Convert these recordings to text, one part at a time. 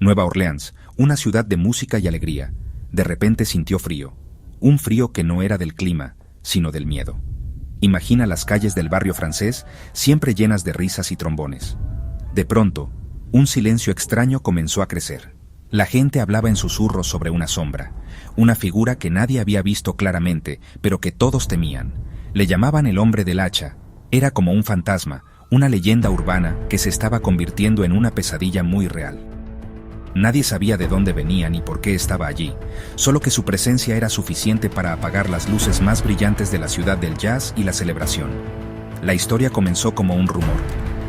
Nueva Orleans, una ciudad de música y alegría, de repente sintió frío. Un frío que no era del clima, sino del miedo. Imagina las calles del barrio francés, siempre llenas de risas y trombones. De pronto, un silencio extraño comenzó a crecer. La gente hablaba en susurros sobre una sombra, una figura que nadie había visto claramente, pero que todos temían. Le llamaban el hombre del hacha. Era como un fantasma, una leyenda urbana que se estaba convirtiendo en una pesadilla muy real. Nadie sabía de dónde venía ni por qué estaba allí, solo que su presencia era suficiente para apagar las luces más brillantes de la ciudad del jazz y la celebración. La historia comenzó como un rumor,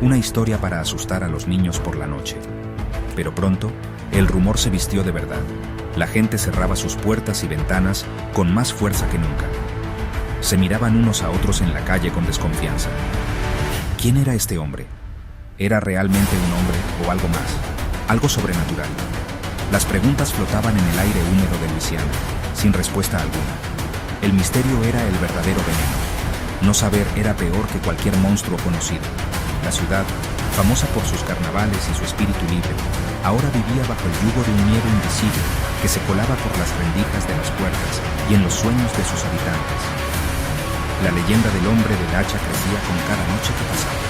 una historia para asustar a los niños por la noche. Pero pronto, el rumor se vistió de verdad. La gente cerraba sus puertas y ventanas con más fuerza que nunca. Se miraban unos a otros en la calle con desconfianza. ¿Quién era este hombre? ¿Era realmente un hombre o algo más? Algo sobrenatural. Las preguntas flotaban en el aire húmedo de Luisiana, sin respuesta alguna. El misterio era el verdadero veneno. No saber era peor que cualquier monstruo conocido. La ciudad, famosa por sus carnavales y su espíritu libre, ahora vivía bajo el yugo de un miedo invisible que se colaba por las rendijas de las puertas y en los sueños de sus habitantes. La leyenda del hombre del hacha crecía con cada noche que pasaba.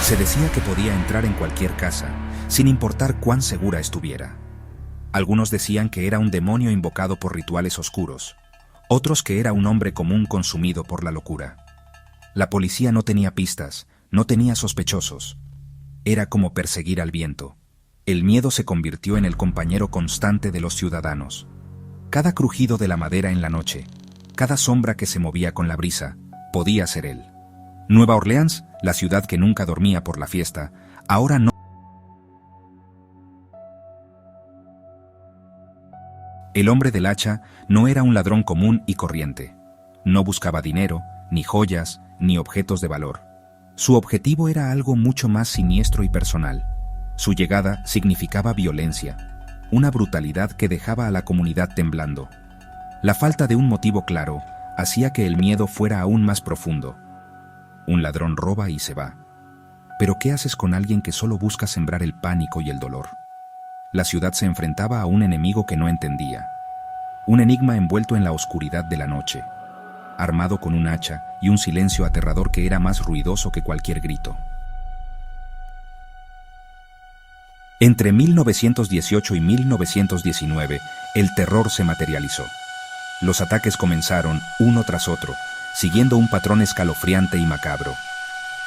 Se decía que podía entrar en cualquier casa, sin importar cuán segura estuviera. Algunos decían que era un demonio invocado por rituales oscuros, otros que era un hombre común consumido por la locura. La policía no tenía pistas, no tenía sospechosos. Era como perseguir al viento. El miedo se convirtió en el compañero constante de los ciudadanos. Cada crujido de la madera en la noche, cada sombra que se movía con la brisa, podía ser él. Nueva Orleans, la ciudad que nunca dormía por la fiesta, ahora no. El hombre del hacha no era un ladrón común y corriente. No buscaba dinero, ni joyas, ni objetos de valor. Su objetivo era algo mucho más siniestro y personal. Su llegada significaba violencia, una brutalidad que dejaba a la comunidad temblando. La falta de un motivo claro hacía que el miedo fuera aún más profundo. Un ladrón roba y se va. Pero ¿qué haces con alguien que solo busca sembrar el pánico y el dolor? La ciudad se enfrentaba a un enemigo que no entendía. Un enigma envuelto en la oscuridad de la noche, armado con un hacha y un silencio aterrador que era más ruidoso que cualquier grito. Entre 1918 y 1919, el terror se materializó. Los ataques comenzaron uno tras otro, siguiendo un patrón escalofriante y macabro.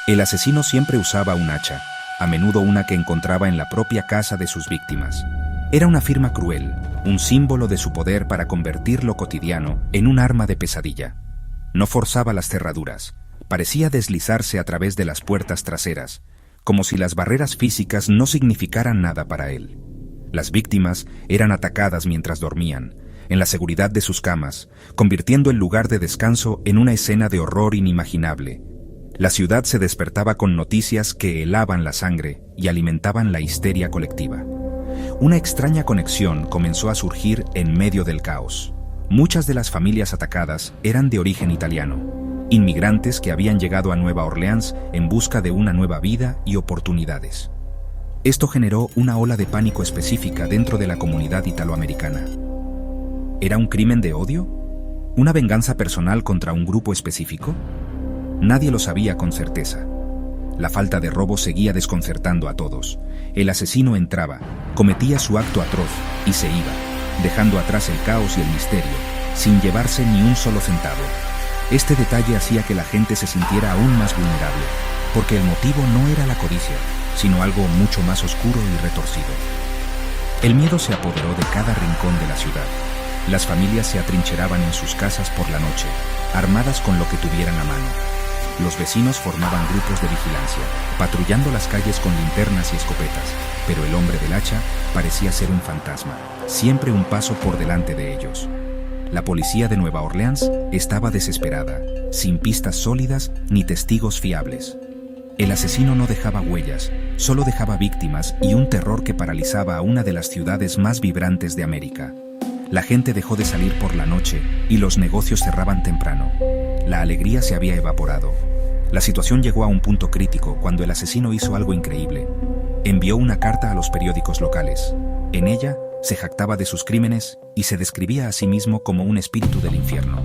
El asesino siempre usaba un hacha, a menudo una que encontraba en la propia casa de sus víctimas. Era una firma cruel, un símbolo de su poder para convertir lo cotidiano en un arma de pesadilla. No forzaba las cerraduras, parecía deslizarse a través de las puertas traseras, como si las barreras físicas no significaran nada para él. Las víctimas eran atacadas mientras dormían, en la seguridad de sus camas, convirtiendo el lugar de descanso en una escena de horror inimaginable. La ciudad se despertaba con noticias que helaban la sangre y alimentaban la histeria colectiva. Una extraña conexión comenzó a surgir en medio del caos. Muchas de las familias atacadas eran de origen italiano, inmigrantes que habían llegado a Nueva Orleans en busca de una nueva vida y oportunidades. Esto generó una ola de pánico específica dentro de la comunidad italoamericana. ¿Era un crimen de odio? ¿Una venganza personal contra un grupo específico? Nadie lo sabía con certeza. La falta de robo seguía desconcertando a todos. El asesino entraba, cometía su acto atroz y se iba, dejando atrás el caos y el misterio, sin llevarse ni un solo centavo. Este detalle hacía que la gente se sintiera aún más vulnerable, porque el motivo no era la codicia, sino algo mucho más oscuro y retorcido. El miedo se apoderó de cada rincón de la ciudad. Las familias se atrincheraban en sus casas por la noche, armadas con lo que tuvieran a mano. Los vecinos formaban grupos de vigilancia, patrullando las calles con linternas y escopetas, pero el hombre del hacha parecía ser un fantasma, siempre un paso por delante de ellos. La policía de Nueva Orleans estaba desesperada, sin pistas sólidas ni testigos fiables. El asesino no dejaba huellas, solo dejaba víctimas y un terror que paralizaba a una de las ciudades más vibrantes de América. La gente dejó de salir por la noche y los negocios cerraban temprano. La alegría se había evaporado. La situación llegó a un punto crítico cuando el asesino hizo algo increíble. Envió una carta a los periódicos locales. En ella, se jactaba de sus crímenes y se describía a sí mismo como un espíritu del infierno.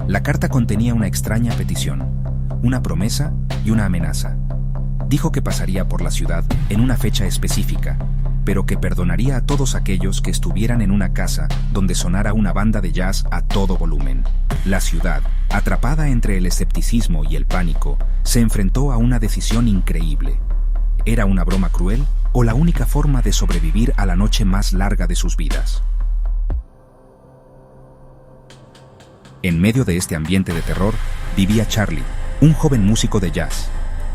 La carta contenía una extraña petición, una promesa y una amenaza. Dijo que pasaría por la ciudad en una fecha específica, pero que perdonaría a todos aquellos que estuvieran en una casa donde sonara una banda de jazz a todo volumen. La ciudad, atrapada entre el escepticismo y el pánico, se enfrentó a una decisión increíble. ¿Era una broma cruel o la única forma de sobrevivir a la noche más larga de sus vidas? En medio de este ambiente de terror, vivía Charlie, un joven músico de jazz.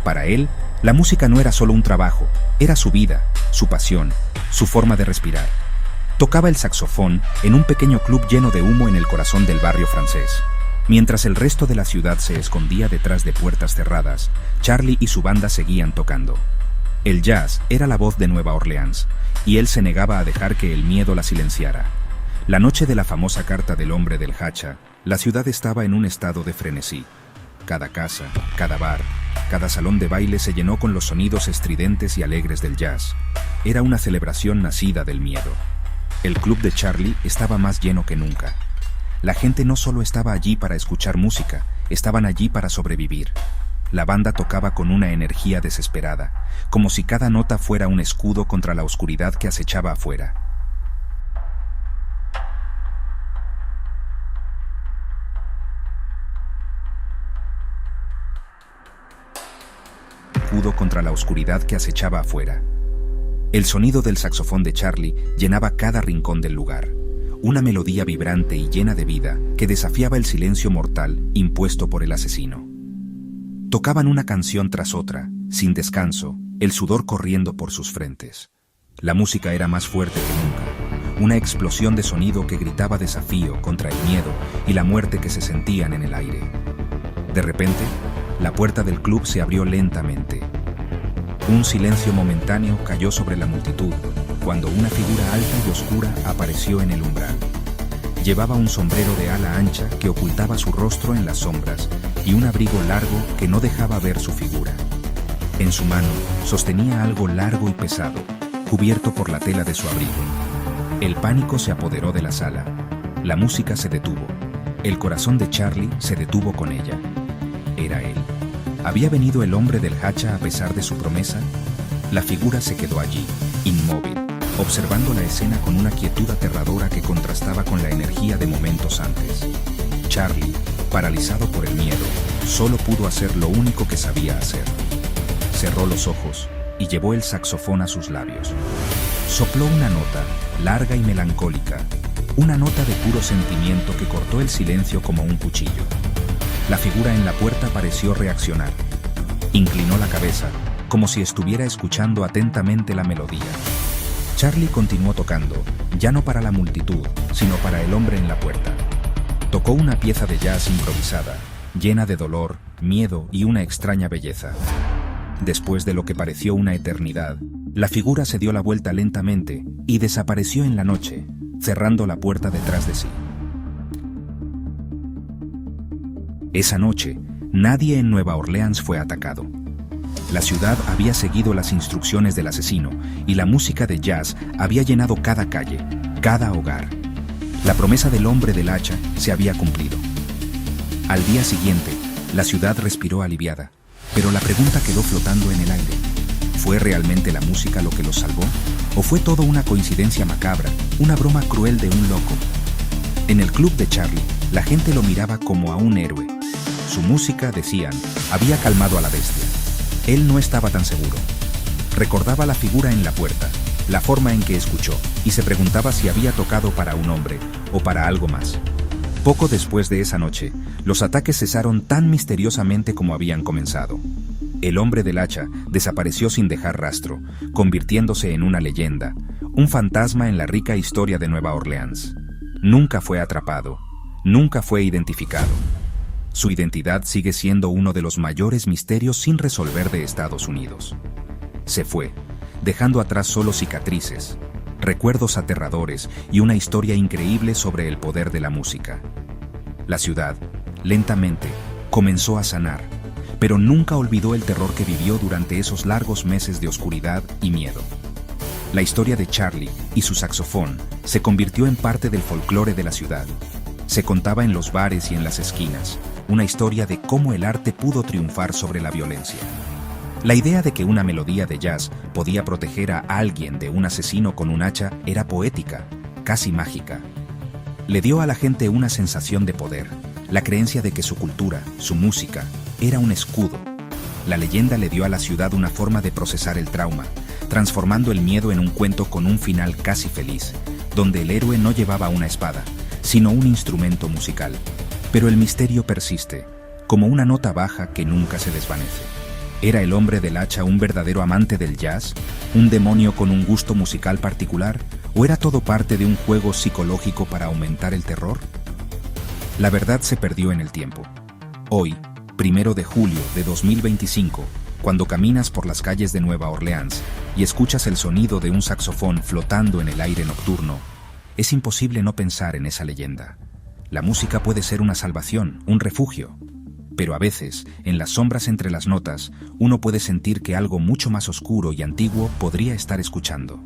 Para él, la música no era solo un trabajo, era su vida, su pasión, su forma de respirar. Tocaba el saxofón en un pequeño club lleno de humo en el corazón del barrio francés. Mientras el resto de la ciudad se escondía detrás de puertas cerradas, Charlie y su banda seguían tocando. El jazz era la voz de Nueva Orleans, y él se negaba a dejar que el miedo la silenciara. La noche de la famosa carta del hombre del hacha, la ciudad estaba en un estado de frenesí. Cada casa, cada bar, cada salón de baile se llenó con los sonidos estridentes y alegres del jazz. Era una celebración nacida del miedo. El club de Charlie estaba más lleno que nunca. La gente no solo estaba allí para escuchar música, estaban allí para sobrevivir. La banda tocaba con una energía desesperada, como si cada nota fuera un escudo contra la oscuridad que acechaba afuera. Contra la oscuridad que acechaba afuera. El sonido del saxofón de Charlie llenaba cada rincón del lugar, una melodía vibrante y llena de vida que desafiaba el silencio mortal impuesto por el asesino. Tocaban una canción tras otra, sin descanso, el sudor corriendo por sus frentes. La música era más fuerte que nunca, una explosión de sonido que gritaba desafío contra el miedo y la muerte que se sentían en el aire. De repente, la puerta del club se abrió lentamente. Un silencio momentáneo cayó sobre la multitud cuando una figura alta y oscura apareció en el umbral. Llevaba un sombrero de ala ancha que ocultaba su rostro en las sombras y un abrigo largo que no dejaba ver su figura. En su mano sostenía algo largo y pesado, cubierto por la tela de su abrigo. El pánico se apoderó de la sala. La música se detuvo. El corazón de Charlie se detuvo con ella. Era él. ¿Había venido el hombre del hacha a pesar de su promesa? La figura se quedó allí, inmóvil, observando la escena con una quietud aterradora que contrastaba con la energía de momentos antes. Charlie, paralizado por el miedo, solo pudo hacer lo único que sabía hacer. Cerró los ojos y llevó el saxofón a sus labios. Sopló una nota, larga y melancólica, una nota de puro sentimiento que cortó el silencio como un cuchillo. La figura en la puerta pareció reaccionar. Inclinó la cabeza, como si estuviera escuchando atentamente la melodía. Charlie continuó tocando, ya no para la multitud, sino para el hombre en la puerta. Tocó una pieza de jazz improvisada, llena de dolor, miedo y una extraña belleza. Después de lo que pareció una eternidad, la figura se dio la vuelta lentamente y desapareció en la noche, cerrando la puerta detrás de sí. Esa noche, nadie en Nueva Orleans fue atacado. La ciudad había seguido las instrucciones del asesino y la música de jazz había llenado cada calle, cada hogar. La promesa del hombre del hacha se había cumplido. Al día siguiente, la ciudad respiró aliviada, pero la pregunta quedó flotando en el aire. ¿Fue realmente la música lo que los salvó? ¿O fue todo una coincidencia macabra, una broma cruel de un loco? En el club de Charlie, la gente lo miraba como a un héroe. Su música, decían, había calmado a la bestia. Él no estaba tan seguro. Recordaba la figura en la puerta, la forma en que escuchó, y se preguntaba si había tocado para un hombre o para algo más. Poco después de esa noche, los ataques cesaron tan misteriosamente como habían comenzado. El hombre del hacha desapareció sin dejar rastro, convirtiéndose en una leyenda, un fantasma en la rica historia de Nueva Orleans. Nunca fue atrapado, nunca fue identificado. Su identidad sigue siendo uno de los mayores misterios sin resolver de Estados Unidos. Se fue, dejando atrás solo cicatrices, recuerdos aterradores y una historia increíble sobre el poder de la música. La ciudad, lentamente, comenzó a sanar, pero nunca olvidó el terror que vivió durante esos largos meses de oscuridad y miedo. La historia de Charlie y su saxofón se convirtió en parte del folclore de la ciudad. Se contaba en los bares y en las esquinas, una historia de cómo el arte pudo triunfar sobre la violencia. La idea de que una melodía de jazz podía proteger a alguien de un asesino con un hacha era poética, casi mágica. Le dio a la gente una sensación de poder, la creencia de que su cultura, su música, era un escudo. La leyenda le dio a la ciudad una forma de procesar el trauma, transformando el miedo en un cuento con un final casi feliz, donde el héroe no llevaba una espada, sino un instrumento musical. Pero el misterio persiste, como una nota baja que nunca se desvanece. ¿Era el hombre del hacha un verdadero amante del jazz? ¿Un demonio con un gusto musical particular? ¿O era todo parte de un juego psicológico para aumentar el terror? La verdad se perdió en el tiempo. Hoy, 1 de julio de 2025, cuando caminas por las calles de Nueva Orleans y escuchas el sonido de un saxofón flotando en el aire nocturno, es imposible no pensar en esa leyenda. La música puede ser una salvación, un refugio. Pero a veces, en las sombras entre las notas, uno puede sentir que algo mucho más oscuro y antiguo podría estar escuchando.